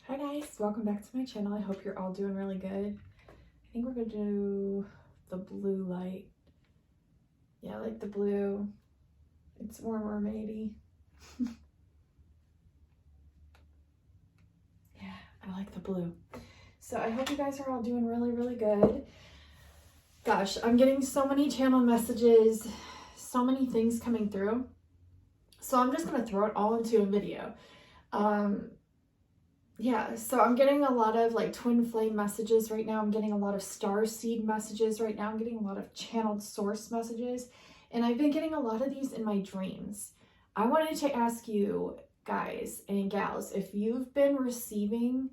Hi guys, welcome back to my channel. I hope you're all doing really good. I think we're gonna do the blue light. Yeah, I like the blue. It's more mermaidy. Yeah, I like the blue. So I hope you guys are all doing really good. Gosh, I'm getting so many channel messages, so many things coming through. So I'm just gonna throw it all into a video. Yeah, so I'm getting a lot of like twin flame messages right now. I'm getting a lot of star seed messages right now. I'm getting a lot of channeled source messages. And I've been getting a lot of these in my dreams. I wanted to ask you guys and gals, if you've been receiving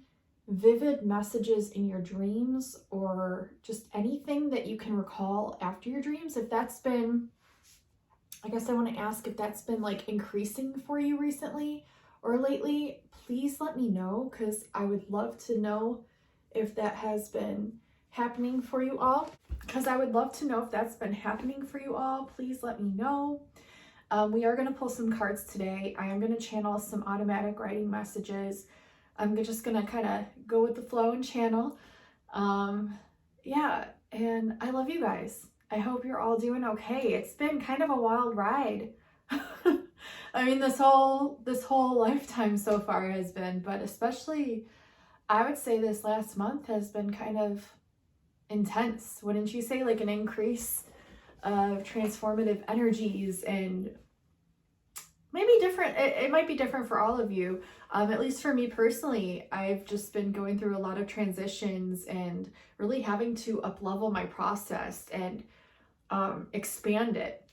vivid messages in your dreams or just anything that you can recall after your dreams, if that's been, I guess I want to ask if that's been like increasing for you recently or lately. Please let me know, because I would love to know if that has been happening for you all. Because I would love to know if that's been happening for you all. Please let me know. We are going to pull some cards today. I am going to channel some automatic writing messages. I'm just going to kind of go with the flow and channel. Yeah, and I love you guys. I hope you're all doing okay. It's been kind of a wild ride. I mean, this whole lifetime so far has been, but especially I would say this last month has been kind of intense. Wouldn't you say? Like an increase of transformative energies, and maybe different. It might be different for all of you. At least for me personally, I've just been going through a lot of transitions and really having to up-level my process and expand it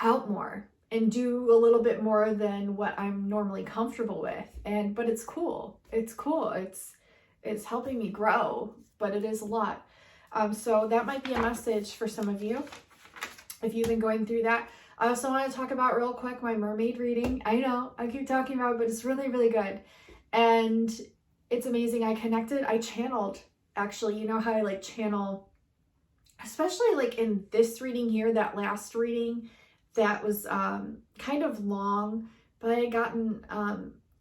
out more and do a little bit more than what I'm normally comfortable with. But it's cool. It's cool. It's helping me grow, but it is a lot. So that might be a message for some of you if you've been going through that. I also want to talk about real quick my mermaid reading. I know I keep talking about it, but it's really good. And it's amazing. I channeled, actually, you know how I like channel, especially like in this reading here, that last reading, that was kind of long, but I had gotten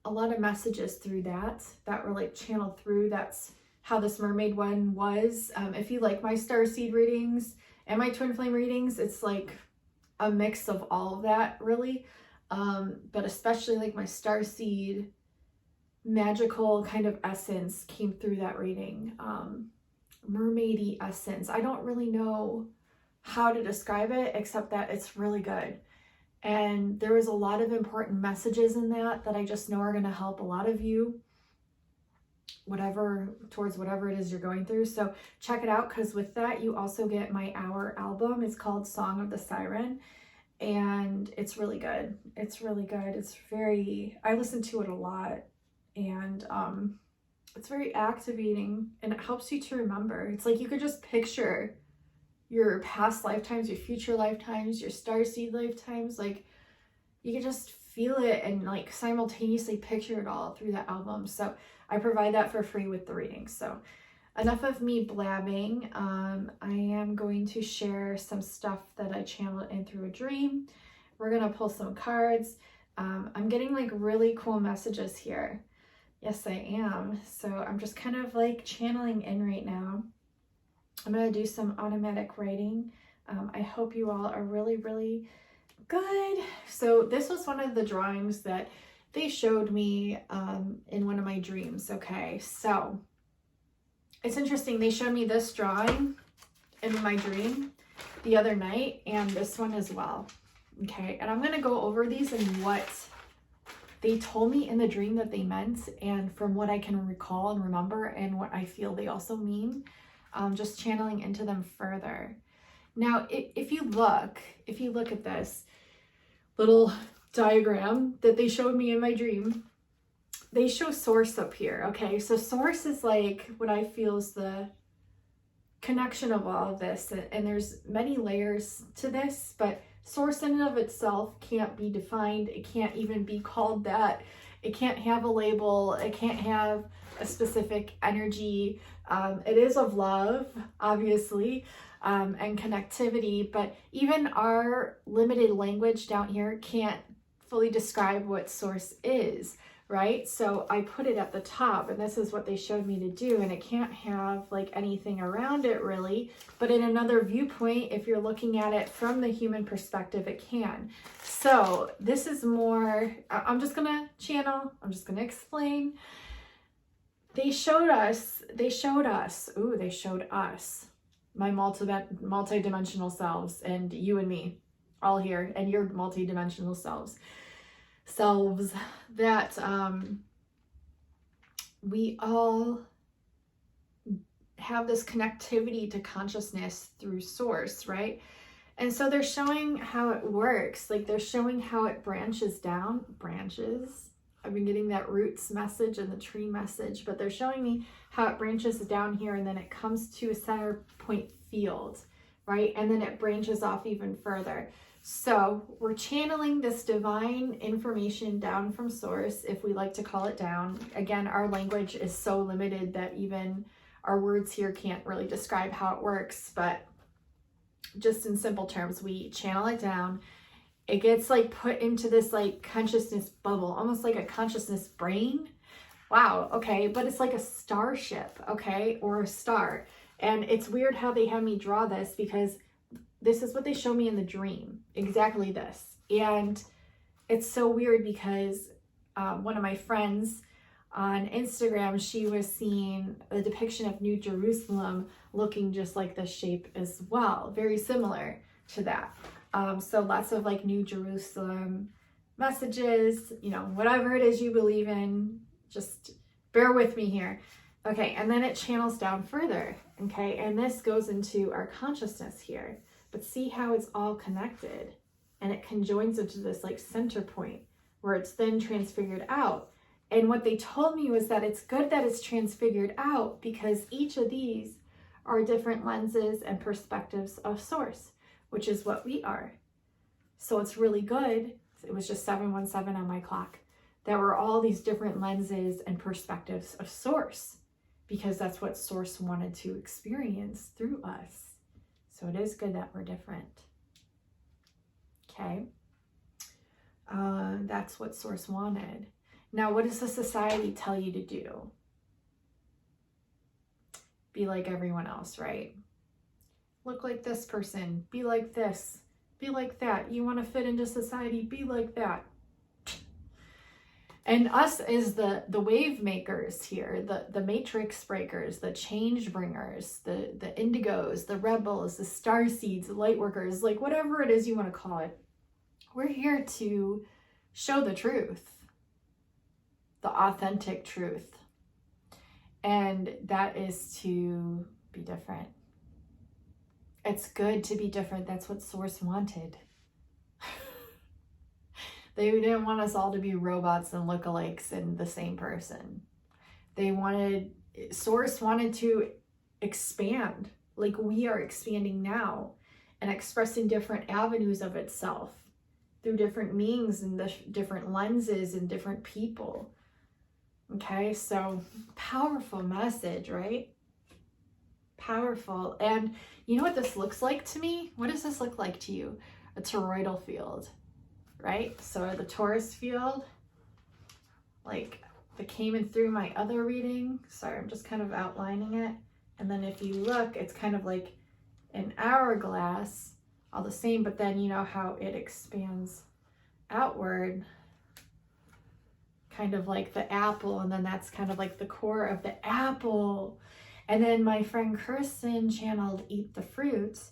a lot of messages through that were like channeled through. That's how this mermaid one was. If you like my starseed readings and my twin flame readings, it's like a mix of all of that, really. But especially like my starseed magical kind of essence came through that reading. Mermaidy essence. I don't really know how to describe it except that it's really good. And there was a lot of important messages in that I just know are going to help a lot of you towards whatever it is you're going through. So check it out, because with that you also get my Hour album. It's called Song of the Siren, and it's really good. It's really good. I listen to it a lot, and it's very activating, and it helps you to remember. It's like you could just picture your past lifetimes, your future lifetimes, your starseed lifetimes. Like you can just feel it and like simultaneously picture it all through that album. So I provide that for free with the reading. So enough of me blabbing. I am going to share some stuff that I channeled in through a dream. We're gonna pull some cards. I'm getting like really cool messages here. Yes, I am. So I'm just kind of like channeling in right now. I'm going to do some automatic writing. I hope you all are really good. So this was one of the drawings that they showed me in one of my dreams. Okay, so it's interesting. They showed me this drawing in my dream the other night, and this one as well. Okay, and I'm going to go over these and what they told me in the dream that they meant, and from what I can recall and remember, and what I feel they also mean. Just channeling into them further. Now, if you look at this little diagram that they showed me in my dream, they show source up here. Okay, so source is like what I feel is the connection of all of this, and there's many layers to this, but source in and of itself can't be defined. It can't even be called that. It can't have a label. It can't have a specific energy. It is of love, obviously, and connectivity, but even our limited language down here can't fully describe what source is. right? So I put it at the top, and this is what they showed me to do, and it can't have like anything around it really, but in another viewpoint, if you're looking at it from the human perspective, it can. So this is more, I'm just gonna channel, I'm just gonna explain. They showed us, my multidimensional selves, and you and me all here, and your multidimensional selves, that we all have this connectivity to consciousness through source, right? And so they're showing how it works. Like they're showing how it branches down. Branches. I've been getting that roots message and the tree message, but they're showing me how it branches down here, and then it comes to a center point field, right? And then it branches off even further. So we're channeling this divine information down from source, if we like to call it down. Again, our language is so limited that even our words here can't really describe how it works, but just in simple terms, we channel it down. It gets like put into this like consciousness bubble, almost like a consciousness brain. Wow, okay, but it's like a starship, okay, or a star. And it's weird how they have me draw this, because this is what they show me in the dream, exactly this. And it's so weird because one of my friends on Instagram, she was seeing a depiction of New Jerusalem looking just like this shape as well, very similar to that. So lots of like New Jerusalem messages, you know, whatever it is you believe in, just bear with me here. Okay, and then it channels down further, okay? And this goes into our consciousness here. But see how it's all connected, and it conjoins into this like center point where it's then transfigured out. And what they told me was that it's good that it's transfigured out, because each of these are different lenses and perspectives of source, which is what we are. So it's really good. It was just 717 on my clock. There were all these different lenses and perspectives of source, because that's what source wanted to experience through us. So it is good that we're different. Okay. That's what source wanted. Now, what does the society tell you to do? Be like everyone else, right? Look like this person. Be like this. Be like that. You want to fit into society? Be like that. And us as the wave makers here, the matrix breakers, the change bringers, the indigos, the rebels, the star seeds, the light workers, like whatever it is you want to call it, we're here to show the truth, the authentic truth. And that is to be different. It's good to be different. That's what source wanted. They didn't want us all to be robots and lookalikes and the same person. Source wanted to expand, like we are expanding now, and expressing different avenues of itself through different means and the different lenses and different people. Okay, so powerful message, right? Powerful. And you know what this looks like to me? What does this look like to you? A toroidal field. Right? So the Taurus field, like that came in through my other reading. Sorry, I'm just kind of outlining it. And then if you look, it's kind of like an hourglass, all the same, but then you know how it expands outward, kind of like the apple, and then that's kind of like the core of the apple. And then my friend Kirsten channeled Eat the Fruits.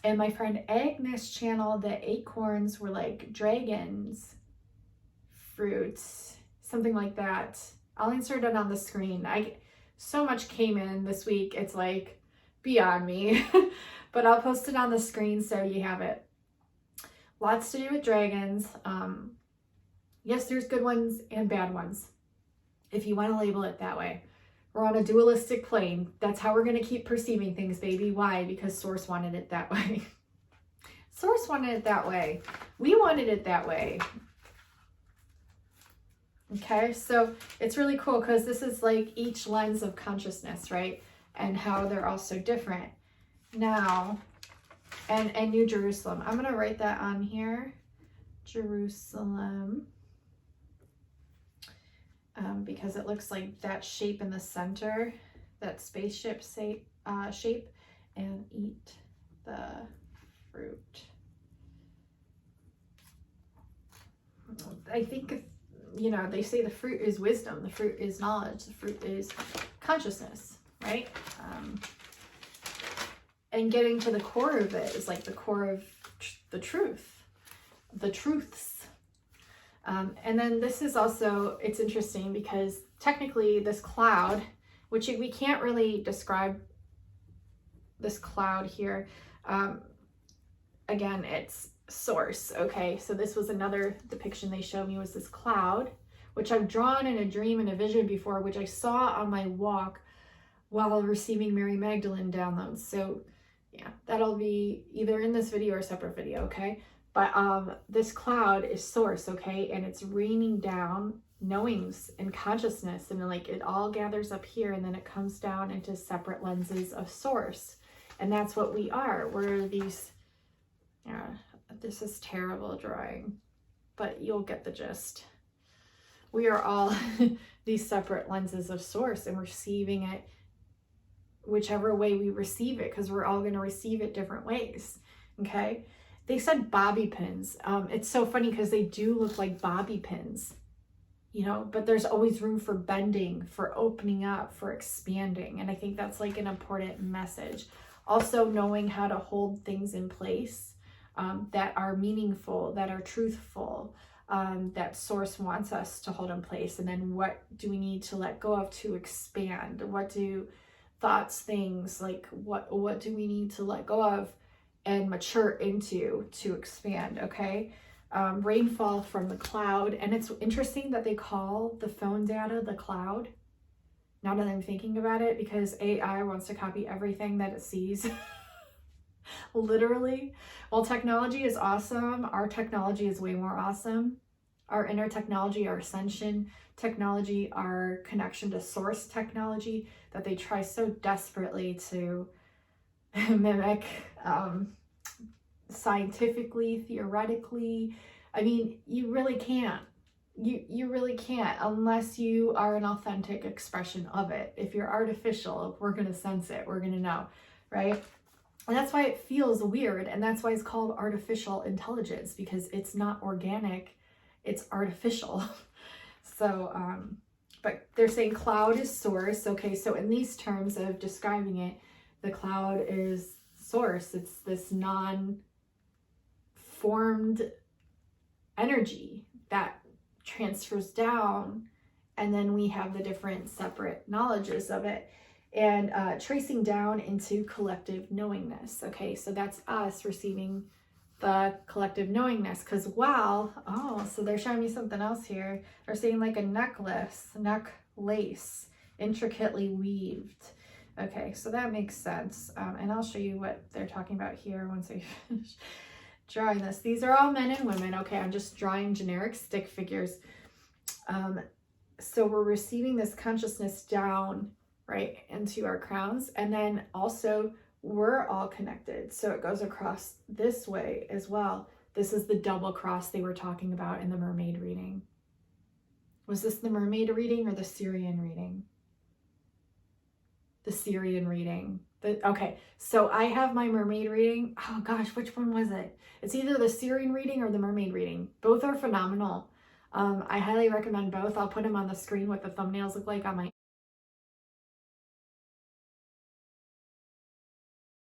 And my friend Agnes channeled the acorns were like dragons, fruits, something like that. I'll insert it on the screen. So much came in this week, it's like beyond me. But I'll post it on the screen so you have it. Lots to do with dragons. Yes, there's good ones and bad ones, if you want to label it that way. We're on a dualistic plane. That's how we're going to keep perceiving things, baby. Why? Because source wanted it that way. Source wanted it that way. We wanted it that way. Okay, so it's really cool because this is like each lens of consciousness, right? And how they're all so different. Now, and New Jerusalem. I'm going to write that on here. Jerusalem. because it looks like that shape in the center, that spaceship shape, and eat the fruit. I think, you know, they say the fruit is wisdom, the fruit is knowledge, the fruit is consciousness, right? And getting to the core of it is like the core of the truth, the truths. And then this is also, it's interesting because technically this cloud, which we can't really describe this cloud here. Again, it's source, okay? So this was another depiction they showed me, was this cloud, which I've drawn in a dream and a vision before, which I saw on my walk while receiving Mary Magdalene downloads. So yeah, that'll be either in this video or a separate video, okay? But this cloud is source, okay? And it's raining down knowings and consciousness, and like it all gathers up here, and then it comes down into separate lenses of source. And that's what we are. We're these, this is terrible drawing, but you'll get the gist. We are all these separate lenses of source, and receiving it whichever way we receive it, because we're all going to receive it different ways, okay? They said bobby pins. It's so funny because they do look like bobby pins, you know, but there's always room for bending, for opening up, for expanding. And I think that's like an important message. Also knowing how to hold things in place that are meaningful, that are truthful, that source wants us to hold in place. And then what do we need to let go of to expand? What do thoughts, things like what do we need to let go of and mature into to expand, okay? Rainfall from the cloud. And it's interesting that they call the phone data the cloud, now that I'm thinking about it, because AI wants to copy everything that it sees. Literally. While technology is awesome, our technology is way more awesome. Our inner technology, our ascension technology, our connection to source technology that they try so desperately to mimic scientifically, theoretically. I mean, you really can't. You really can't unless you are an authentic expression of it. If you're artificial, we're going to sense it. We're going to know, right? And that's why it feels weird. And that's why it's called artificial intelligence, because it's not organic, it's artificial. So, but they're saying cloud is source. Okay, so in these terms of describing it, the cloud is source. It's this non-formed energy that transfers down, and then we have the different separate knowledges of it, and tracing down into collective knowingness. Okay, so that's us receiving the collective knowingness, because wow, oh, so they're showing me something else here. They're saying like a necklace, intricately weaved. Okay, so that makes sense. And I'll show you what they're talking about here once I finish drawing this. These are all men and women. Okay, I'm just drawing generic stick figures. So we're receiving this consciousness down, right, into our crowns. And then also we're all connected. So it goes across this way as well. This is the double cross they were talking about in the mermaid reading. Was this the mermaid reading or the Syrian reading? The Syrian reading. Okay, so I have my mermaid reading. Oh gosh, which one was it? It's either the Syrian reading or the mermaid reading. Both are phenomenal. I highly recommend both. I'll put them on the screen what the thumbnails look like on my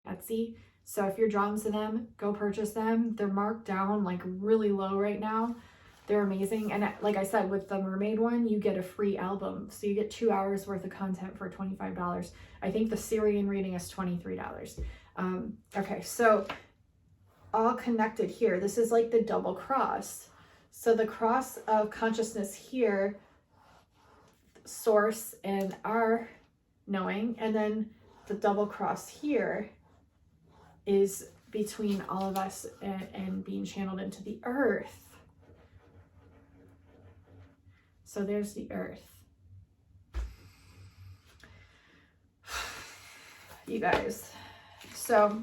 Etsy. So if you're drawn to them, go purchase them. They're marked down like really low right now. They're amazing. And like I said, with the mermaid one, you get a free album. So you get 2 hours worth of content for $25. I think the Syrian reading is $23. Okay, so all connected here. This is like the double cross. So the cross of consciousness here, source and our knowing, and then the double cross here is between all of us and being channeled into the earth. So there's the earth. You guys. So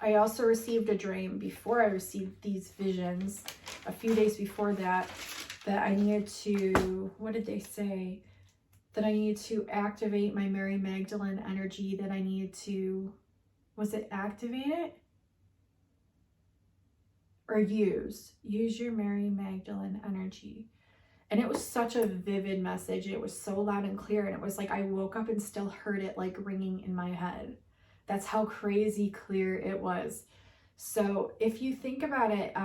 I also received a dream before I received these visions. A few days before that, that I needed to, what did they say? That I needed to activate my Mary Magdalene energy, that I needed to, was it activate it? Or use your Mary Magdalene energy. And it was such a vivid message. It was so loud and clear. And it was like, I woke up and still heard it like ringing in my head. That's how crazy clear it was. So if you think about it,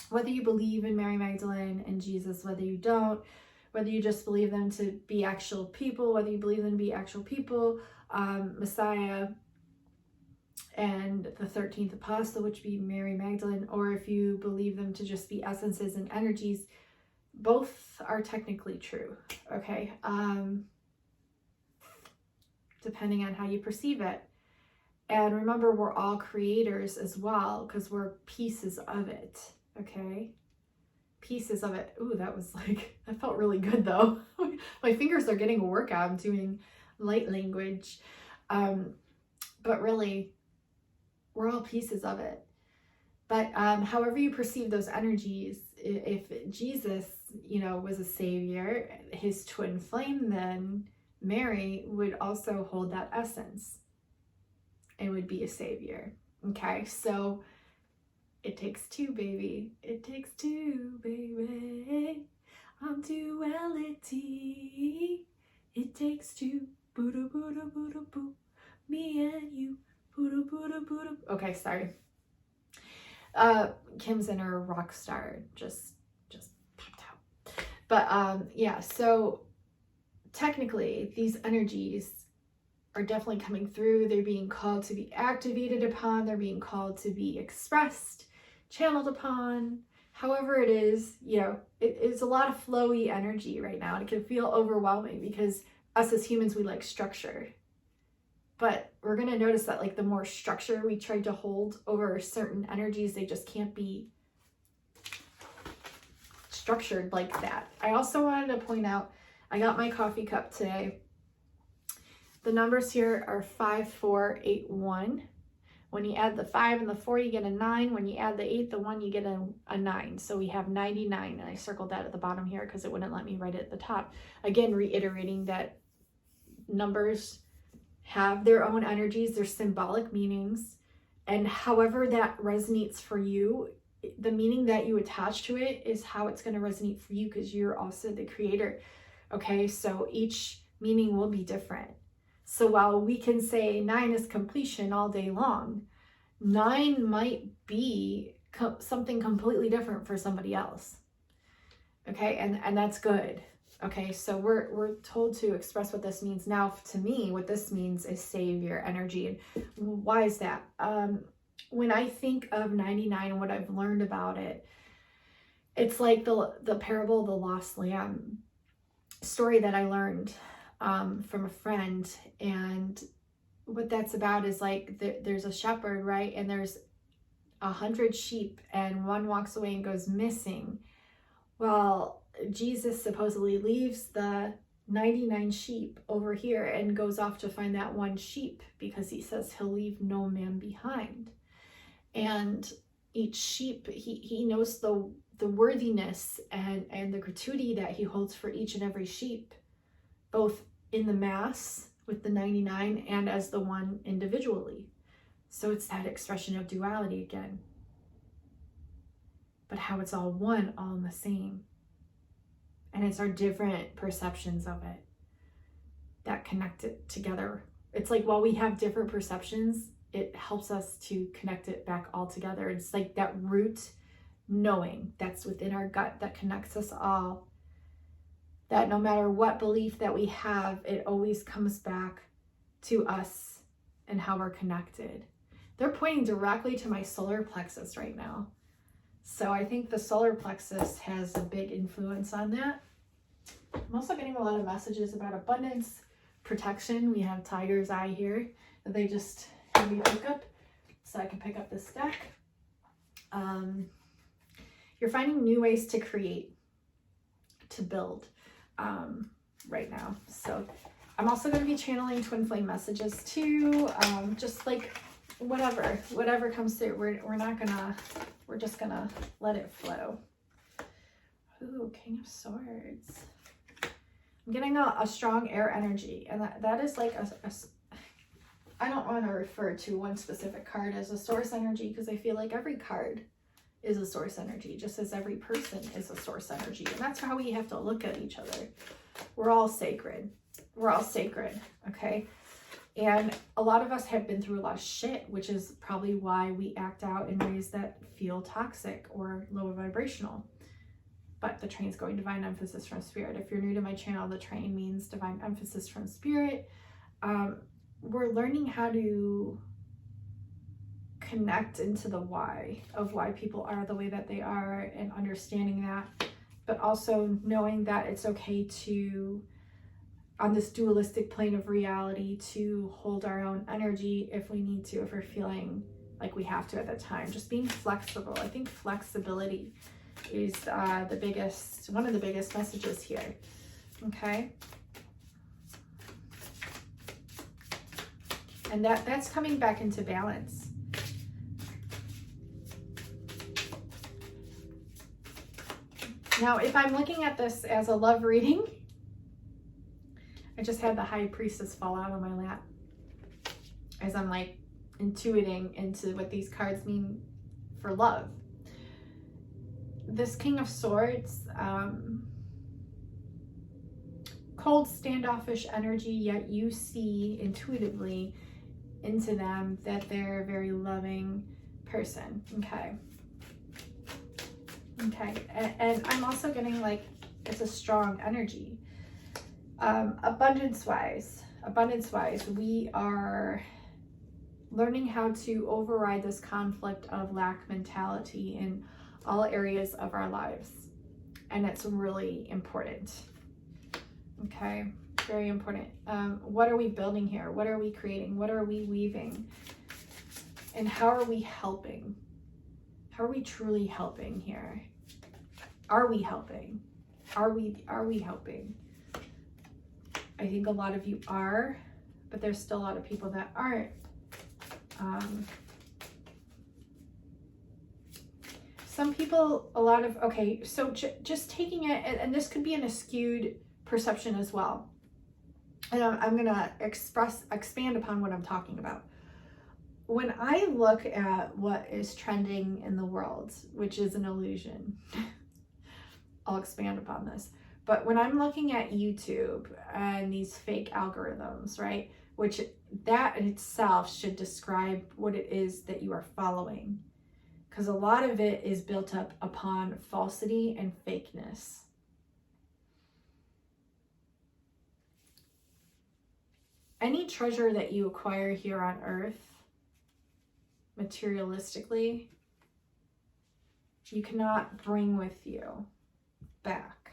whether you believe in Mary Magdalene and Jesus, whether you don't, whether you just believe them to be actual people, whether you believe them to be actual people, Messiah, and the 13th apostle, which would be Mary Magdalene, or if you believe them to just be essences and energies, both are technically true, okay? Depending on how you perceive it. And remember, we're all creators as well, because we're pieces of it, okay? Pieces of it. Ooh, that was like, that felt really good though. My fingers are getting a workout. I'm doing light language. But really, we're all pieces of it. But however you perceive those energies, if Jesus, you know, was a savior, his twin flame, then Mary would also hold that essence and would be a savior. Okay, so it takes two, baby. It takes two, baby. On duality. It takes two. Boo boo boo boo. Me and you. Boo boo boo. Okay, sorry. Kim's inner rock star just popped out. But yeah, so technically these energies are definitely coming through. They're being called to be activated upon. They're being called to be expressed, channeled upon. However it is, you know, it's a lot of flowy energy right now. And it can feel overwhelming because us as humans, we like structure. But we're going to notice that like the more structure we try to hold over certain energies, they just can't be structured like that. I also wanted to point out, I got my coffee cup today. The numbers here are 5481. When you add the 5 and the 4, you get a 9. When you add the 8, the 1, you get a 9. So we have 99. And I circled that at the bottom here because it wouldn't let me write it at the top. Again, reiterating that numbers have their own energies, their symbolic meanings, and however that resonates for you, the meaning that you attach to it is how it's going to resonate for you, because you're also the creator. Okay, so each meaning will be different. So while we can say 9 is completion all day long, 9 might be something completely different for somebody else. Okay, and that's good. Okay, so we're told to express what this means. Now, to me, what this means is savior energy. And why is that? When I think of 99 and what I've learned about it, it's like the parable of the lost lamb story that I learned from a friend. And what that's about is like there's a shepherd, right? And there's 100 sheep and one walks away and goes missing. Well, Jesus supposedly leaves the 99 sheep over here and goes off to find that one sheep, because he says he'll leave no man behind. And each sheep, he knows the worthiness and the gratuity that he holds for each and every sheep, both in the mass with the 99 and as the one individually. So it's that expression of duality again. But how it's all one, all in the same. And it's our different perceptions of it that connect it together. It's like while we have different perceptions, it helps us to connect it back all together. It's like that root knowing that's within our gut that connects us all. That no matter what belief that we have, it always comes back to us and how we're connected. They're pointing directly to my solar plexus right now. So I think the solar plexus has a big influence on that. I'm also getting a lot of messages about abundance, protection. We have Tiger's Eye here that they just have me pick up so I can pick up this deck. You're finding new ways to create, to build right now. So I'm also going to be channeling twin flame messages too. Just like whatever comes through. We're just gonna let it flow. Ooh, King of Swords. I'm getting a strong air energy, and that is like I don't want to refer to one specific card as a source energy, because I feel like every card is a source energy, just as every person is a source energy. And that's how we have to look at each other. We're all sacred. We're all sacred, okay? And a lot of us have been through a lot of shit, which is probably why we act out in ways that feel toxic or low vibrational. But the train's going divine emphasis from spirit. If you're new to my channel, the train means divine emphasis from spirit. We're learning how to connect into the why of why people are the way that they are, and understanding that, but also knowing that it's okay to, on this dualistic plane of reality, to hold our own energy if we need to, if we're feeling like we have to at that time. Just being flexible. I think flexibility is one of the biggest messages here. Okay. And that's coming back into balance. Now, if I'm looking at this as a love reading, I just had the High Priestess fall out of my lap as I'm like intuiting into what these cards mean for love. This King of Swords, cold, standoffish energy, yet you see intuitively into them that they're a very loving person. Okay. Okay. And I'm also getting like, it's a strong energy. Abundance-wise, we are learning how to override this conflict of lack mentality in all areas of our lives. And it's really important. Okay, very important. What are we building here? What are we creating? What are we weaving? And how are we helping? How are we truly helping here? Are we helping? Are we helping? I think a lot of you are, but there's still a lot of people that aren't. Some people, okay, so just taking it, and this could be an skewed perception as well. And I'm going to expand upon what I'm talking about. When I look at what is trending in the world, which is an illusion, I'll expand upon this. But when I'm looking at YouTube and these fake algorithms, right, which that in itself should describe what it is that you are following, because a lot of it is built up upon falsity and fakeness. Any treasure that you acquire here on earth, materialistically, you cannot bring with you back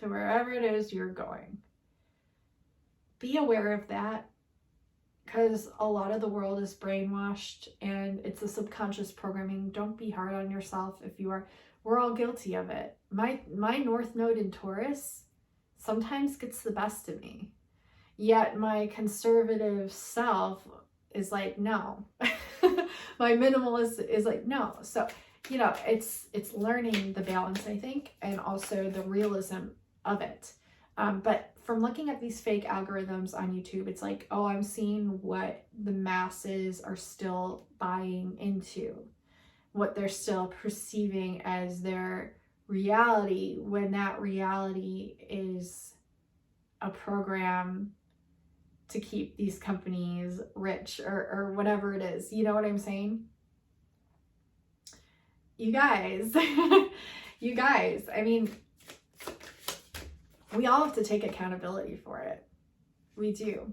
to wherever it is you're going. Be aware of that, because a lot of the world is brainwashed and it's a subconscious programming. Don't be hard on yourself if you are. We're all guilty of it. My North Node in Taurus sometimes gets the best of me. Yet my conservative self is like, no. My minimalist is like, no. So, you know, it's learning the balance, I think, and also the realism of it. But from looking at these fake algorithms on YouTube, it's like, oh, I'm seeing what the masses are still buying into, what they're still perceiving as their reality, when that reality is a program to keep these companies rich or whatever it is. You know what I'm saying? You guys, I mean, we all have to take accountability for it. We do.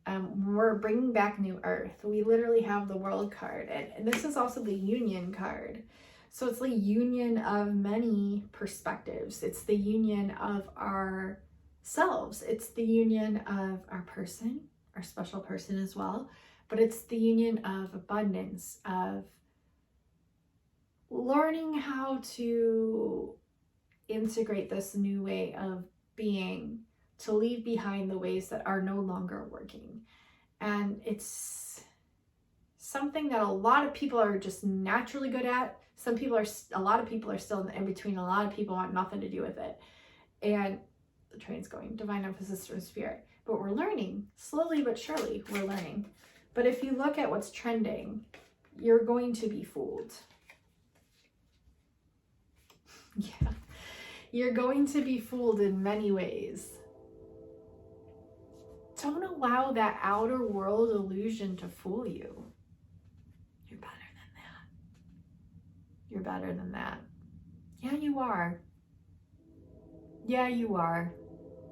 We're bringing back New Earth. We literally have the World card. And this is also the Union card. So it's the union of many perspectives. It's the union of ourselves. It's the union of our person, our special person as well. But it's the union of abundance, of learning how to integrate this new way of being, to leave behind the ways that are no longer working. And it's something that a lot of people are just naturally good at, A lot of people are still in between. A lot of people want nothing to do with it. And the train's going, divine emphasis from spirit. But we're learning, slowly but surely, we're learning. But if you look at what's trending, you're going to be fooled. Yeah. You're going to be fooled in many ways. Don't allow that outer world illusion to fool you. You're better than that. You're better than that. Yeah, you are. Yeah, you are.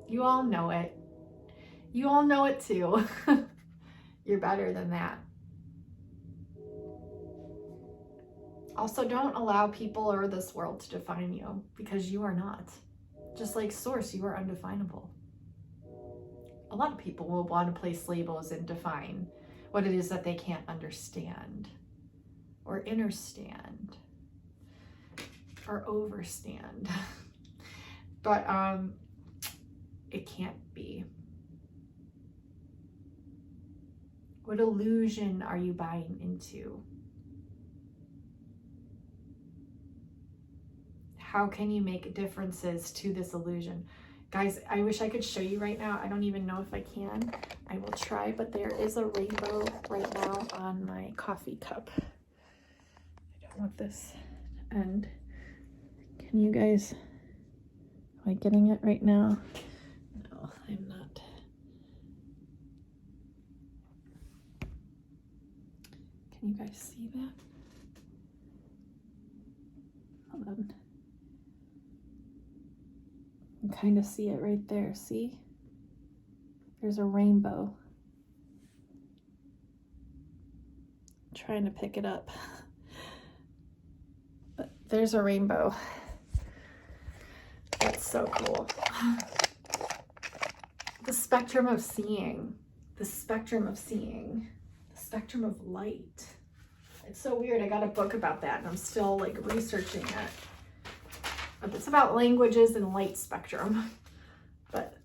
You all know it. You all know it too. You're better than that. Also, don't allow people or this world to define you, because you are not. Just like Source, you are undefinable. A lot of people will want to place labels and define what it is that they can't understand or understand or overstand. But it can't be. What illusion are you buying into? How can you make differences to this illusion? Guys, I wish I could show you right now. I don't even know if I can. I will try, but there is a rainbow right now on my coffee cup. I don't want this to end. Can you guys, am I getting it right now? No, I'm not. Can you guys see that? Hold on. You can kind of see it right there, see? There's a rainbow. I'm trying to pick it up. But there's a rainbow. That's so cool. The spectrum of seeing. The spectrum of seeing. The spectrum of light. It's so weird. I got a book about that and I'm still like researching it. It's about languages and light spectrum. But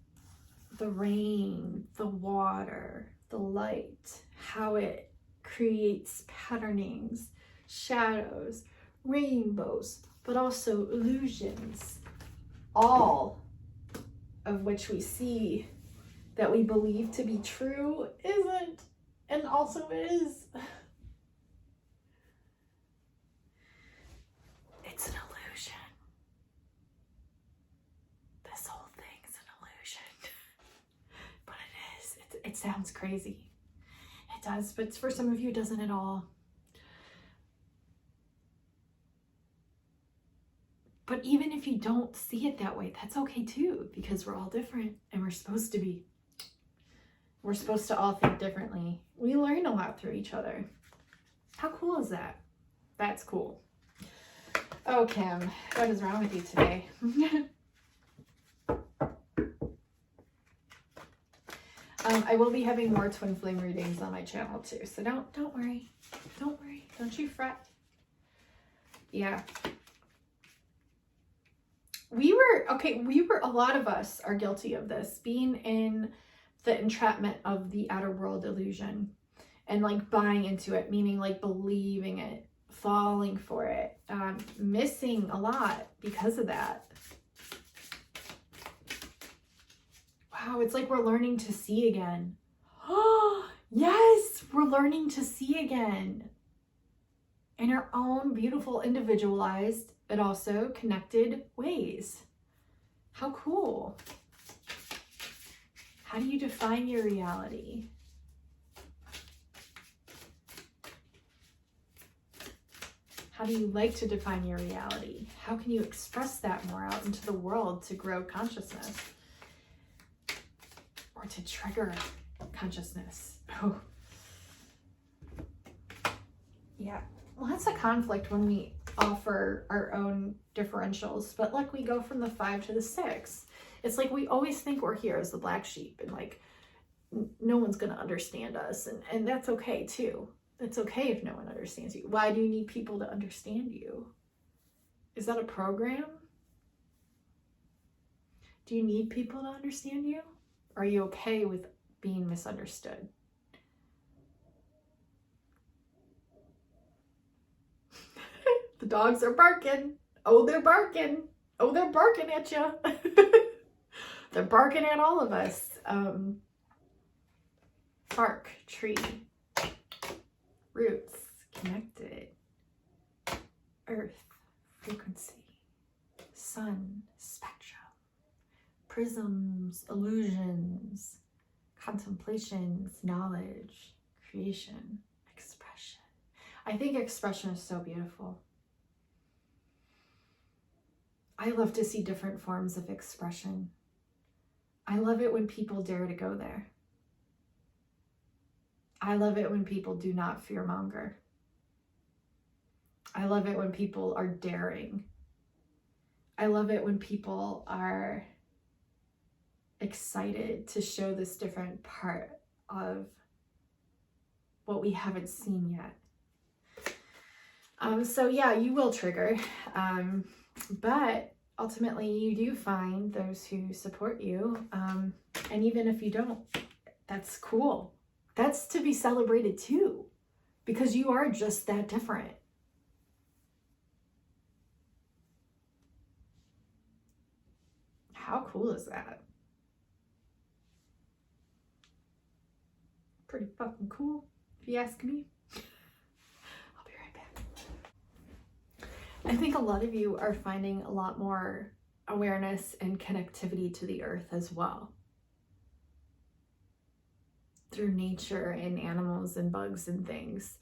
the rain, the water, the light, how it creates patternings, shadows, rainbows, but also illusions, all of which we see that we believe to be true isn't, and also is. It's an illusion. This whole thing's an illusion. But it is. It sounds crazy. It does, but for some of you, it doesn't at all. But even if you don't see it that way, that's okay too, because we're all different and we're supposed to be. We're supposed to all think differently. We learn a lot through each other. How cool is that? That's cool. Oh, Kim, what is wrong with you today? I will be having more Twin Flame readings on my channel too, so don't worry. Don't worry. Don't you fret. Yeah. A lot of us are guilty of this, being in the entrapment of the outer world illusion and like buying into it, meaning like believing it, falling for it, missing a lot because of that. Wow, it's like we're learning to see again. Oh, yes, we're learning to see again in our own beautiful, individualized, but also connected ways. How cool. How do you define your reality? How do you like to define your reality? How can you express that more out into the world to grow consciousness? Or to trigger consciousness? Oh. Yeah. Lots of conflict when we offer our own differentials, but like we go from the 5 to the 6. It's like we always think we're here as the black sheep and like no one's going to understand us, and that's okay too. It's okay if no one understands you. Why do you need people to understand you? Is that a program? Do you need people to understand you? Are you okay with being misunderstood? The dogs are barking. Oh, they're barking. Oh, they're barking at you. They're barking at all of us. Bark, tree, roots, connected, earth, frequency, sun, spectrum, prisms, illusions, contemplations, knowledge, creation, expression. I think expression is so beautiful. I love to see different forms of expression. I love it when people dare to go there. I love it when people do not fearmonger. I love it when people are daring. I love it when people are excited to show this different part of what we haven't seen yet. So yeah, you will trigger, but ultimately you do find those who support you. And even if you don't, that's cool. That's to be celebrated too, because you are just that different. How cool is that? Pretty fucking cool, if you ask me. I'll be right back. I think a lot of you are finding a lot more awareness and connectivity to the earth as well, through nature and animals and bugs and things.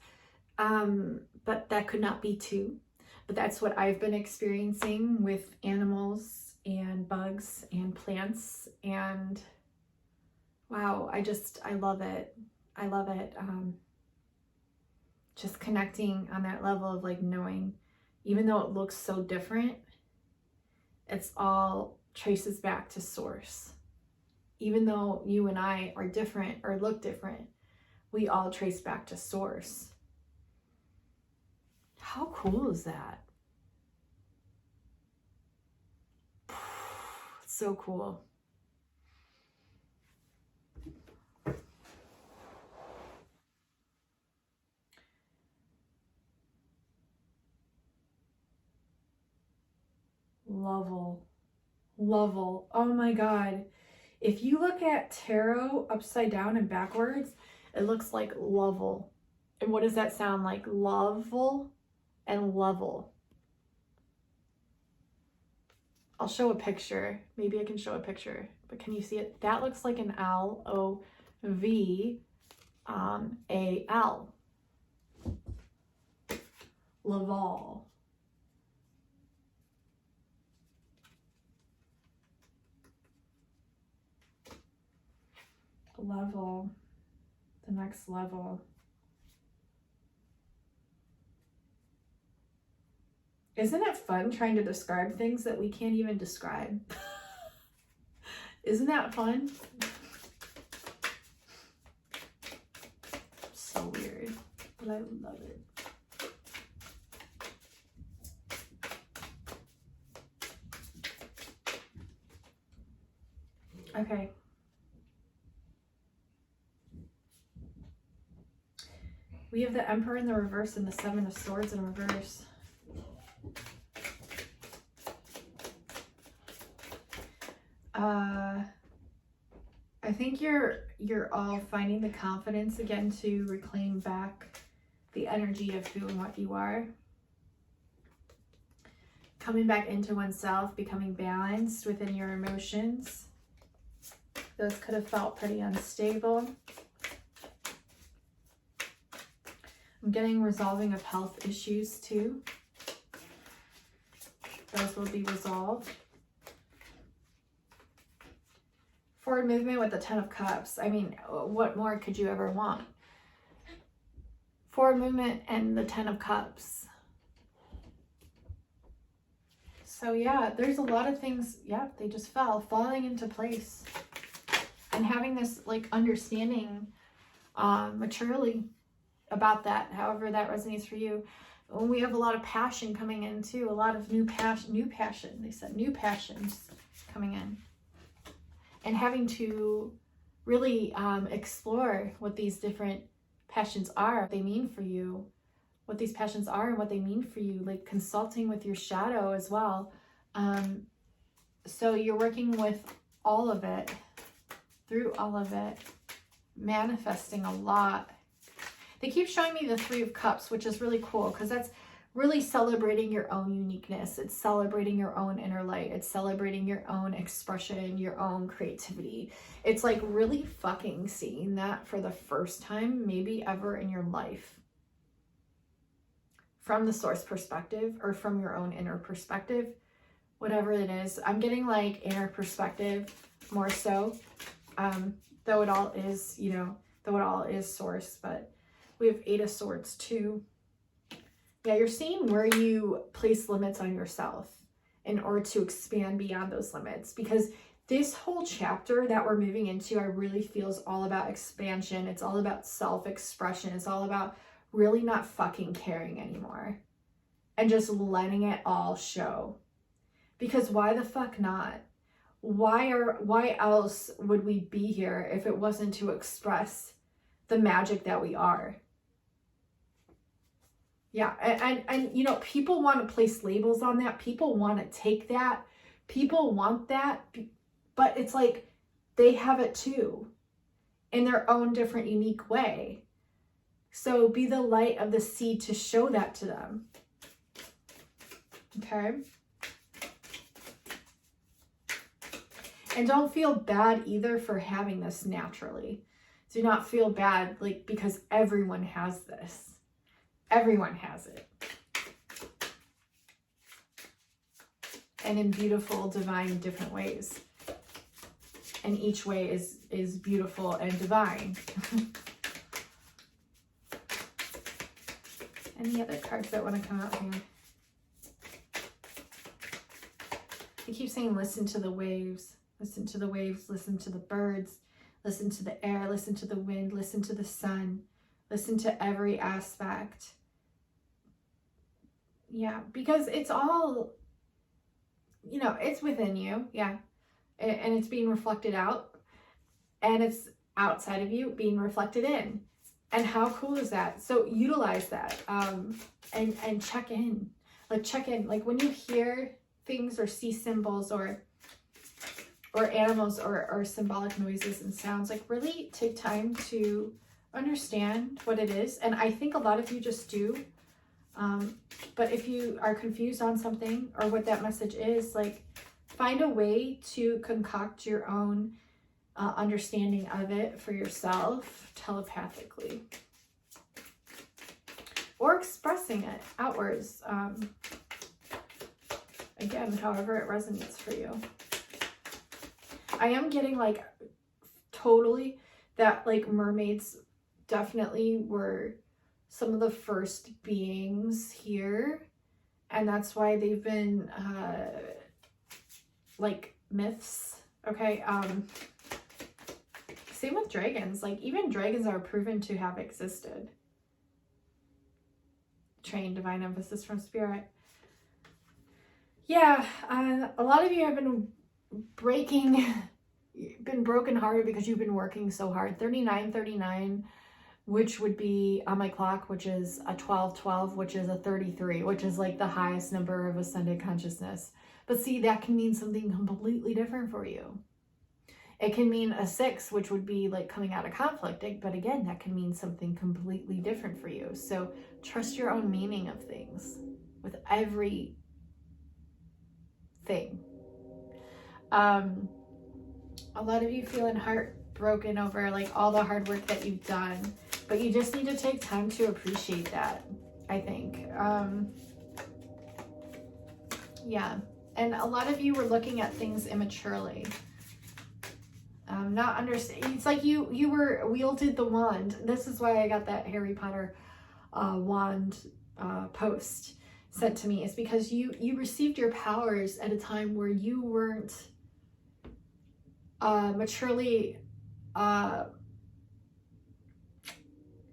But that could not be too. But that's what I've been experiencing with animals and bugs and plants. And wow, I love it. I love it. Just connecting on that level of like knowing, even though it looks so different, it's all traces back to source. Even though you and I are different or look different, we all trace back to source. How cool is that? It's so cool. Level. Oh my God. If you look at tarot upside down and backwards, it looks like level. And what does that sound like? Level and level. I'll show a picture. Maybe I can show a picture, but can you see it? That looks like an L-O-V-A-L. Laval. Level. The next level. Isn't it fun trying to describe things that we can't even describe? Isn't that fun? So weird, but I love it. Okay. We have the Emperor in the reverse and the Seven of Swords in reverse. I think you're all finding the confidence again to reclaim back the energy of who and what you are. Coming back into oneself, becoming balanced within your emotions. Those could have felt pretty unstable. I'm getting resolving of health issues too. Those will be resolved. Forward movement with the Ten of Cups. I mean, what more could you ever want? Forward movement and the Ten of Cups. So yeah, there's a lot of things, yeah, they just falling into place. And having this like understanding maturely about that, however that resonates for you. When we have a lot of passion coming in too, a lot of new passion. They said new passions coming in. And having to really explore what these different passions are, what they mean for you, what these passions are and what they mean for you, like consulting with your shadow as well. So you're working with all of it, through all of it, manifesting a lot. They keep showing me the Three of Cups, which is really cool because that's really celebrating your own uniqueness. It's celebrating your own inner light. It's celebrating your own expression, your own creativity. It's like really fucking seeing that for the first time, maybe ever in your life. From the source perspective or from your own inner perspective, whatever it is. I'm getting like inner perspective more so, though it all is, you know, though it all is source, but we have Eight of Swords too. Yeah, you're seeing where you place limits on yourself in order to expand beyond those limits, because this whole chapter that we're moving into, I really feel is all about expansion. It's all about self-expression. It's all about really not fucking caring anymore and just letting it all show. Because why the fuck not? Why else would we be here if it wasn't to express the magic that we are? Yeah, and you know, people want to place labels on that. People want to take that. People want that, but it's like they have it too in their own different, unique way. So be the light of the seed to show that to them. Okay? And don't feel bad either for having this naturally. Do not feel bad, like, because everyone has this. Everyone has it. And in beautiful, divine, different ways. And each way is beautiful and divine. Any other cards that want to come out here? I keep saying listen to the waves. Listen to the waves. Listen to the birds. Listen to the air. Listen to the wind. Listen to the sun. Listen to every aspect. Yeah, because it's all, you know, it's within you. Yeah. And it's being reflected out. And it's outside of you being reflected in. And how cool is that? So utilize that. And check in. Like check in. Like when you hear things or see symbols or animals or symbolic noises and sounds, like really take time to understand what it is. And I think a lot of you just do. But if you are confused on something or what that message is, like find a way to concoct your own understanding of it for yourself telepathically. Or expressing it outwards. Again, however it resonates for you. I am getting like totally that like mermaids definitely were some of the first beings here, and that's why they've been like myths. Okay, same with dragons. Like even dragons are proven to have existed. Trained divine emphasis from spirit. Yeah, a lot of you have been brokenhearted because you've been working so hard. 3939, which would be on my clock, which is a 1212, which is a 33, which is like the highest number of ascended consciousness. But see, that can mean something completely different for you. It can mean a 6, which would be like coming out of conflict. But again, that can mean something completely different for you. So trust your own meaning of things with every thing. A lot of you feeling heartbroken over like all the hard work that you've done, but you just need to take time to appreciate that, I think. Yeah, and a lot of you were looking at things immaturely. Not understand. It's like you were wielded the wand. This is why I got that Harry Potter wand post sent to me. Is because you received your powers at a time where you weren't maturely.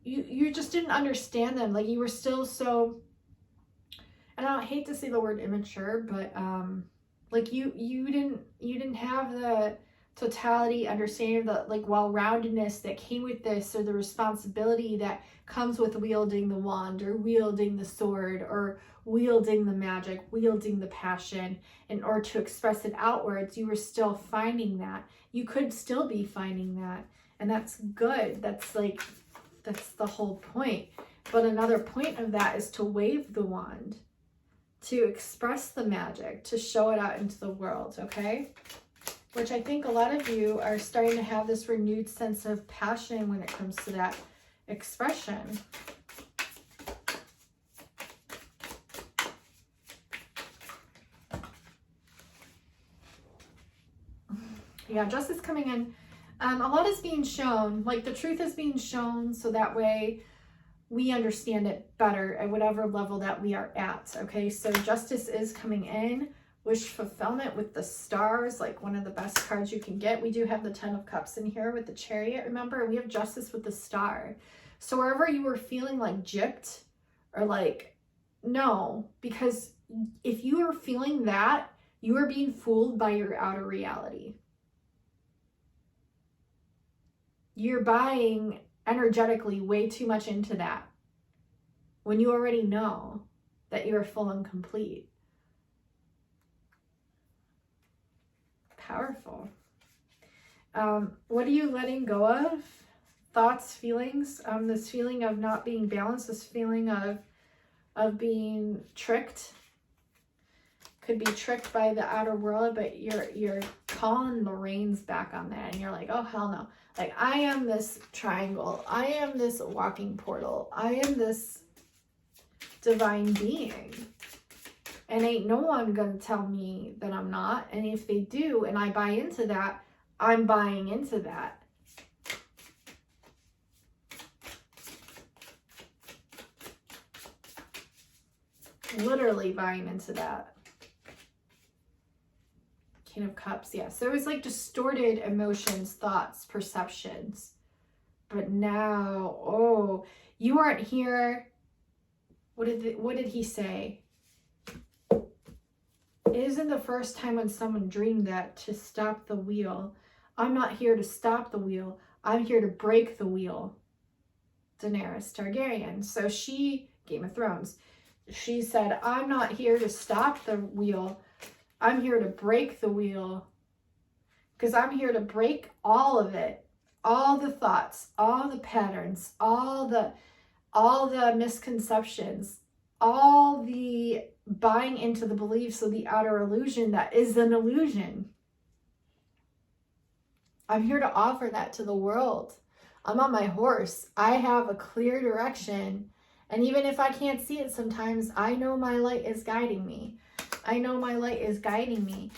You just didn't understand them. Like you were still so. And I don't hate to say the word immature, but like you didn't have totality, understanding the like well-roundedness that came with this, or the responsibility that comes with wielding the wand or wielding the sword or wielding the magic, wielding the passion in order to express it outwards, you were still finding that. You could still be finding that. And that's good. That's the whole point. But another point of that is to wave the wand, to express the magic, to show it out into the world, okay? Which I think a lot of you are starting to have this renewed sense of passion when it comes to that expression. Yeah, justice coming in. A lot is being shown, like the truth is being shown, so that way we understand it better at whatever level that we are at, okay? So justice is coming in. Wish fulfillment with the stars, like one of the best cards you can get. We do have the 10 of Cups in here with the Chariot, remember? We have justice with the star. So wherever you were feeling like gypped or like, no, because if you are feeling that, you are being fooled by your outer reality. You're buying energetically way too much into that when you already know that you're full and complete. Powerful. What are you letting go of? Thoughts, feelings, this feeling of not being balanced, this feeling of being tricked. Could be tricked by the outer world, but you're calling the reins back on that, and you're like, oh hell no. Like, I am this triangle. I am this walking portal. I am this divine being. And ain't no one gonna tell me that I'm not. And if they do, and I buy into that, I'm buying into that. Literally buying into that. King of Cups, yeah. So it was like distorted emotions, thoughts, perceptions. But now, oh, you aren't here. What did he say? It isn't the first time when someone dreamed that, to stop the wheel. I'm not here to stop the wheel. I'm here to break the wheel. Daenerys Targaryen. So she, Game of Thrones, she said, I'm not here to stop the wheel. I'm here to break the wheel, because I'm here to break all of it, all the thoughts, all the patterns, all the misconceptions, all the buying into the beliefs of the outer illusion that is an illusion. I'm here to offer that to the world. I'm on my horse. I have a clear direction. And even if I can't see it sometimes, I know my light is guiding me. I know my light is guiding me.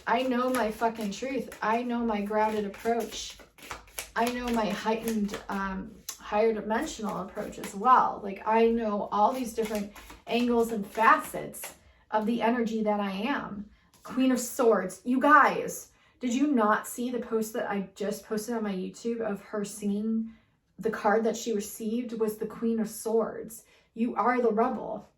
I know my fucking truth. I know my grounded approach. I know my heightened, higher dimensional approach as well. Like, I know all these different angles and facets of the energy that I am. Queen of Swords. You guys, did you not see the post that I just posted on my YouTube of her singing? The card that she received was the Queen of Swords. You are the rebel.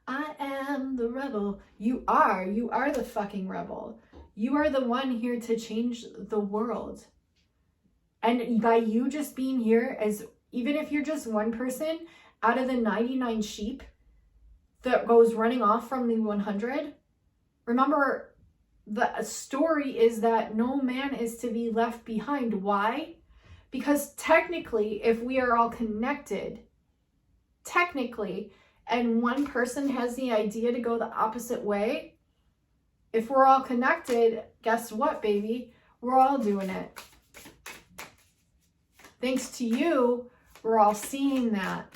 I am the rebel. You are the fucking rebel. You are the one here to change the world. And by you just being here, as even if you're just one person out of the 99 sheep that goes running off from the 100, remember the story is that no man is to be left behind. Why? Because technically, if we are all connected, technically, and one person has the idea to go the opposite way, if we're all connected, guess what, baby? We're all doing it. Thanks to you, we're all seeing that.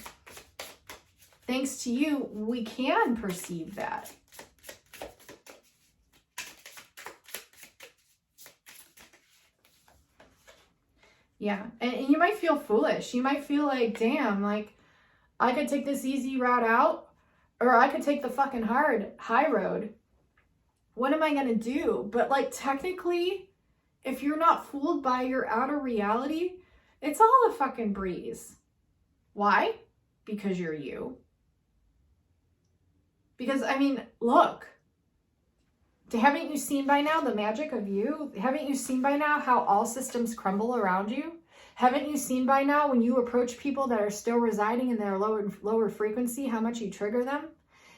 Thanks to you, we can perceive that. Yeah, and you might feel foolish. You might feel like, damn, like, I could take this easy route out, or I could take the fucking high road. What am I going to do? But like, technically, if you're not fooled by your outer reality, it's all a fucking breeze. Why? Because you're you. Because, I mean, look, Haven't you seen by now the magic of you? Haven't you seen by now how all systems crumble around you? Haven't you seen by now when you approach people that are still residing in their lower frequency, how much you trigger them?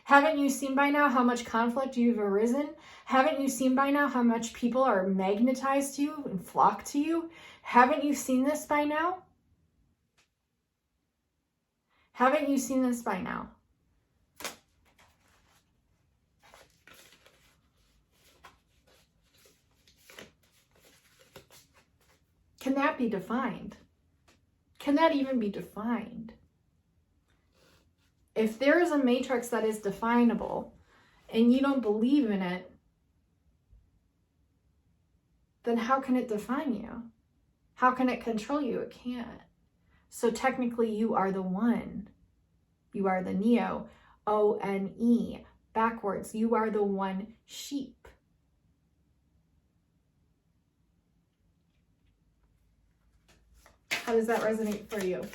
Haven't you seen by now how much conflict you've arisen? Haven't you seen by now how much people are magnetized to you and flock to you? Haven't you seen this by now? Haven't you seen this by now? Can that be defined? Can that even be defined? If there is a matrix that is definable and you don't believe in it, then how can it define you? How can it control you? It can't. So technically you are the one. You are the Neo, O-N-E, backwards. You are the one sheep. How does that resonate for you?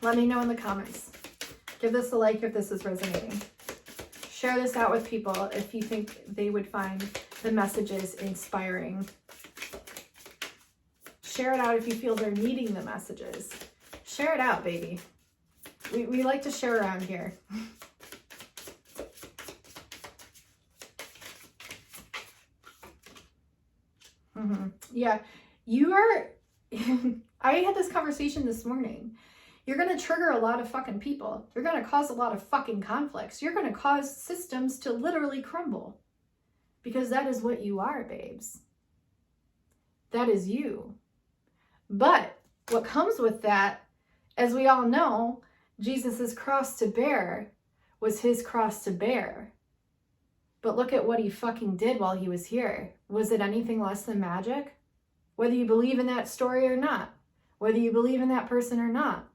Let me know in the comments. Give this a like if this is resonating. Share this out with people if you think they would find the messages inspiring. Share it out if you feel they're needing the messages. Share it out, baby. We like to share around here. Yeah, you are... I had this conversation this morning. You're going to trigger a lot of fucking people. You're going to cause a lot of fucking conflicts. You're going to cause systems to literally crumble. Because that is what you are, babes. That is you. But what comes with that, as we all know, Jesus' cross to bear was his cross to bear. But look at what he fucking did while he was here. Was it anything less than magic? Whether you believe in that story or not. Whether you believe in that person or not.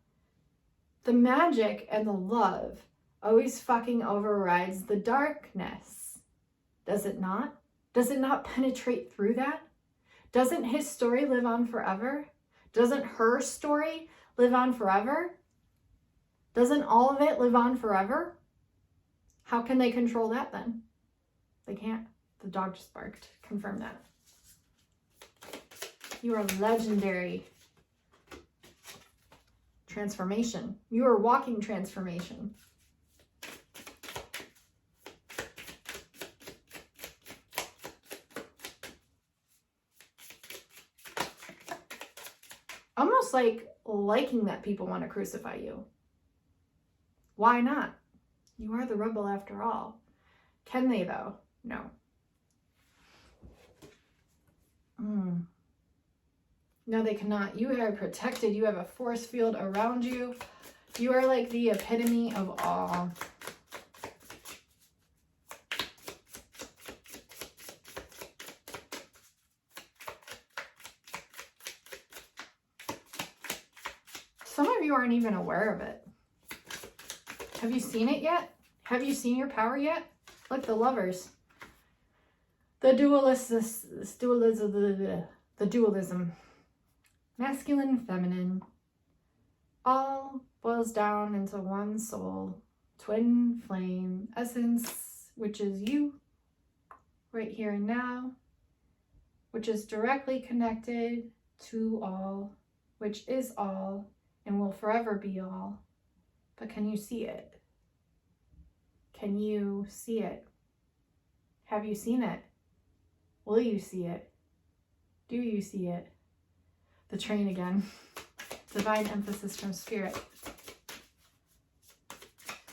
The magic and the love always fucking overrides the darkness. Does it not? Does it not penetrate through that? Doesn't his story live on forever? Doesn't her story live on forever? Doesn't all of it live on forever? How can they control that then? They can't. The dog just barked. Confirm that. You are legendary. Transformation. You are walking transformation. Almost like liking that people want to crucify you. Why not? You are the rebel after all. Can they though? No. No, they cannot. You are protected. You have a force field around you. You are like the epitome of awe. Some of you aren't even aware of it. Have you seen it yet? Have you seen your power yet? Look, the lovers. The dualism. Masculine, feminine, all boils down into one soul, twin flame essence, which is you, right here and now, which is directly connected to all, which is all, and will forever be all. But can you see it? Can you see it? Have you seen it? Will you see it? Do you see it? The train again. Divine emphasis from spirit.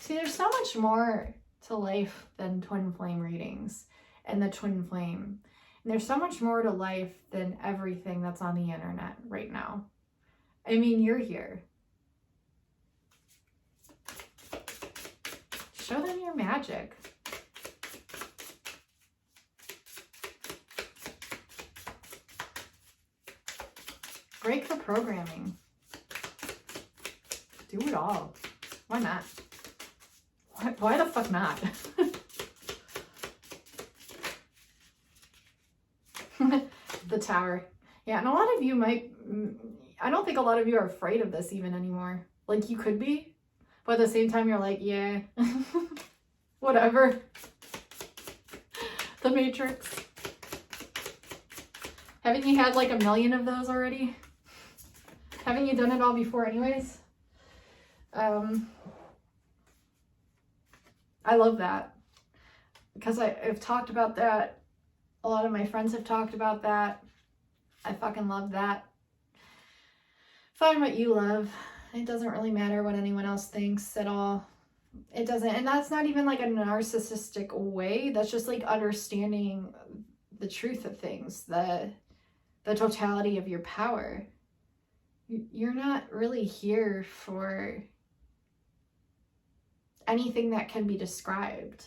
See, there's so much more to life than twin flame readings and the twin flame. And there's so much more to life than everything that's on the internet right now. I mean, you're here. Show them your magic. Break the programming. Do it all. Why not? Why the fuck not? The tower. Yeah, and a lot of you might... I don't think a lot of you are afraid of this even anymore. Like, you could be. But at the same time, you're like, yeah. Whatever. The Matrix. Haven't you had like a million of those already? Haven't you done it all before anyways? I love that. Because I've talked about that. A lot of my friends have talked about that. I fucking love that. Find what you love. It doesn't really matter what anyone else thinks at all. It doesn't. And that's not even like a narcissistic way. That's just like understanding the truth of things. The totality of your power. You're not really here for anything that can be described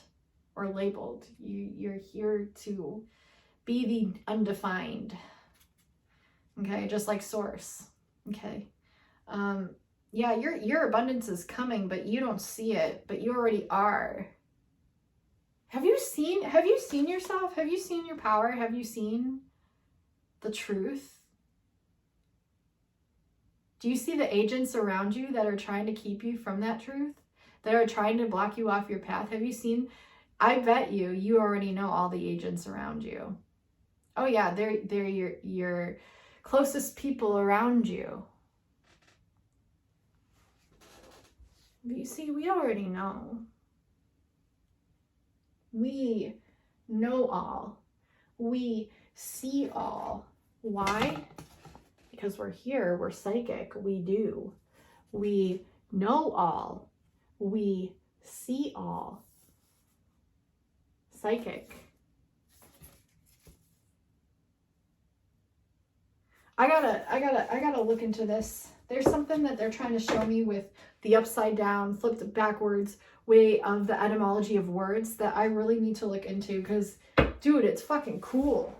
or labeled. You're here to be the undefined. Okay, just like source. Okay. Yeah, your abundance is coming, but you don't see it, but you already are. Have you seen yourself? Have you seen your power? Have you seen the truth? Do you see the agents around you that are trying to keep you from that truth? That are trying to block you off your path? Have you seen? I bet you already know all the agents around you. Oh yeah, they're your closest people around you. But you see, we already know. We know all. We see all. Why? Because we're here, we're psychic, we do. We know all. We see all. Psychic. I gotta look into this. There's something that they're trying to show me with the upside down, flipped backwards way of the etymology of words that I really need to look into because, dude, it's fucking cool.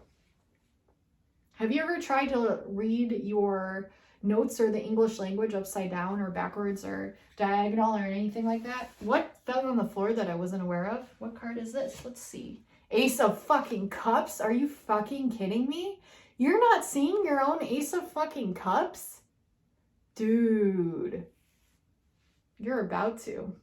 Have you ever tried to read your notes or the English language upside down or backwards or diagonal or anything like that? What fell on the floor that I wasn't aware of? What card is this? Let's see. Ace of fucking Cups? Are you fucking kidding me? You're not seeing your own Ace of fucking Cups? Dude. You're about to.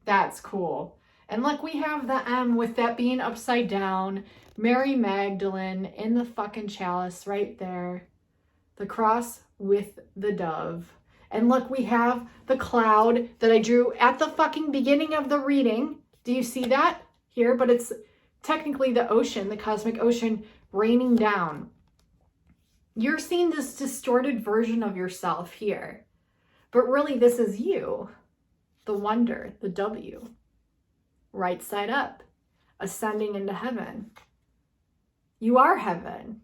That's cool. And look, we have the M with that being upside down. Mary Magdalene in the fucking chalice right there. The cross with the dove. And look, we have the cloud that I drew at the fucking beginning of the reading. Do you see that here? But it's technically the ocean, the cosmic ocean raining down. You're seeing this distorted version of yourself here. But really, this is you. The wonder, the W. Right side up. Ascending into heaven. You are heaven.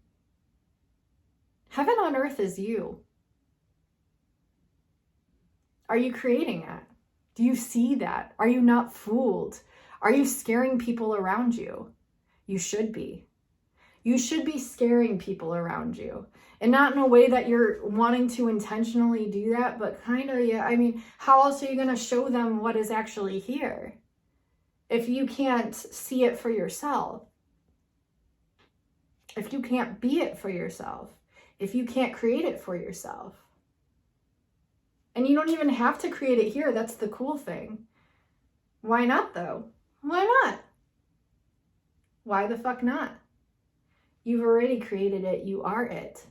Heaven on earth is you. Are you creating it? Do you see that? Are you not fooled? Are you scaring people around you? You should be. You should be scaring people around you. And not in a way that you're wanting to intentionally do that, but kind of, yeah. I mean, how else are you going to show them what is actually here if you can't see it for yourself? If you can't be it for yourself? If you can't create it for yourself? And you don't even have to create it here. That's the cool thing. Why not, though? Why not? Why the fuck not? You've already created it. You are it.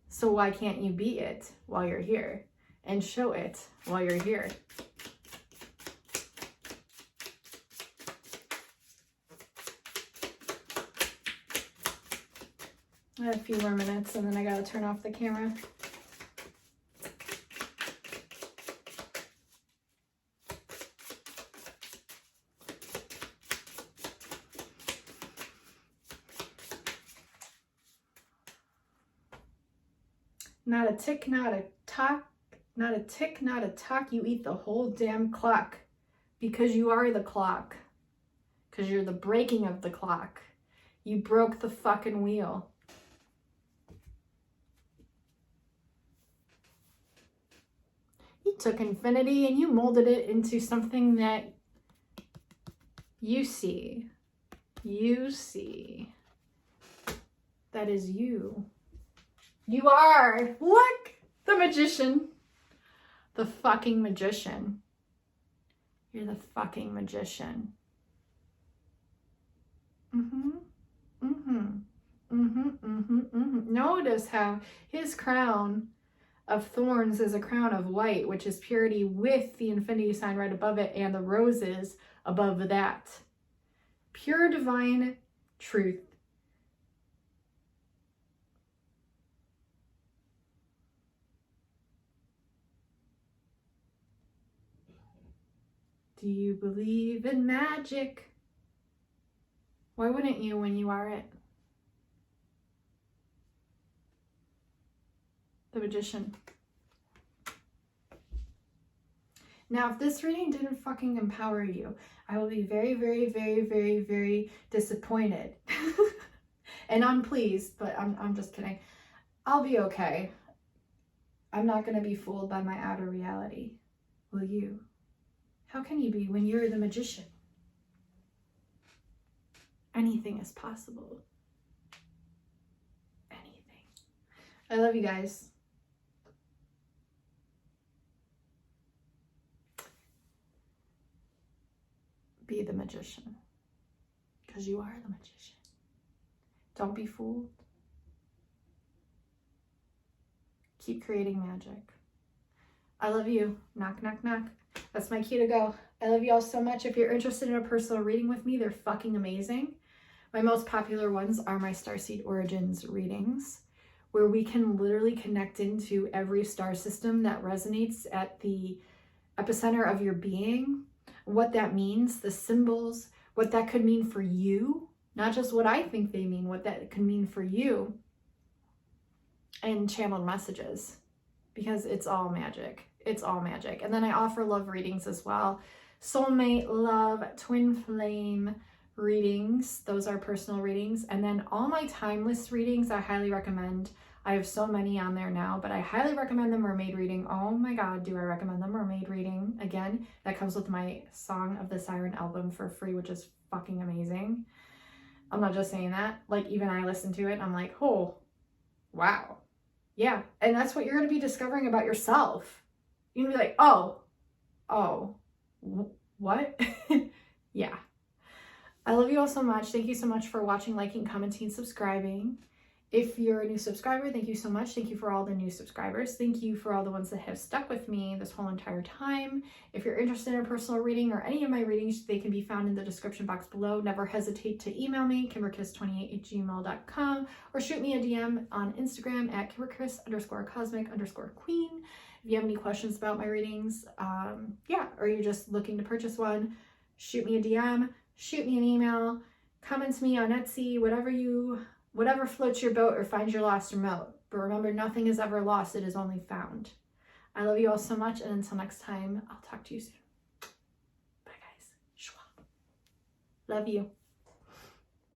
So why can't you be it while you're here and show it while you're here? I have a few more minutes and then I gotta turn off the camera. Not a tick, not a tock, not a tick, not a tock. You eat the whole damn clock because you are the clock. Because you're the breaking of the clock. You broke the fucking wheel. You took infinity and you molded it into something that you see. You see. That is you. You are, look, the magician. The fucking magician. You're the fucking magician. Notice how his crown of thorns is a crown of white, which is purity, with the infinity sign right above it and the roses above that. Pure divine truth. Do you believe in magic? Why wouldn't you when you are it? The Magician. Now, if this reading didn't fucking empower you, I will be very, very, very, very, very disappointed and unpleased, but I'm just kidding. I'll be okay. I'm not going to be fooled by my outer reality. Will you? How can you be when you're the magician? Anything is possible. Anything. I love you guys. Be the magician, because you are the magician. Don't be fooled. Keep creating magic. I love you. Knock, knock, knock. That's my cue to go. I love you all so much. If you're interested in a personal reading with me, they're fucking amazing. My most popular ones are my Starseed Origins readings, where we can literally connect into every star system that resonates at the epicenter of your being, what that means, the symbols, what that could mean for you, not just what I think they mean, what that could mean for you, and channeled messages, because it's all magic. It's all magic. And then I offer love readings as well. Soulmate, love, twin flame readings. Those are personal readings. And then all my timeless readings, I highly recommend. I have so many on there now, but I highly recommend the mermaid reading. Oh my God, do I recommend the mermaid reading? Again, that comes with my Song of the Siren album for free, which is fucking amazing. I'm not just saying that. Like, even I listen to it and I'm like, oh, wow. Yeah. And that's what you're going to be discovering about yourself. You're going to be like, what? Yeah. I love you all so much. Thank you so much for watching, liking, commenting, subscribing. If you're a new subscriber, thank you so much. Thank you for all the new subscribers. Thank you for all the ones that have stuck with me this whole entire time. If you're interested in a personal reading or any of my readings, they can be found in the description box below. Never hesitate to email me, kimberkiss28@gmail.com, or shoot me a DM on Instagram at kimberkiss_cosmic_queen. If you have any questions about my readings, or you're just looking to purchase one, shoot me a DM, shoot me an email, comment me on Etsy, whatever floats your boat or finds your lost remote. But remember, nothing is ever lost, it is only found. I love you all so much, and until next time, I'll talk to you soon. Bye, guys. Love you.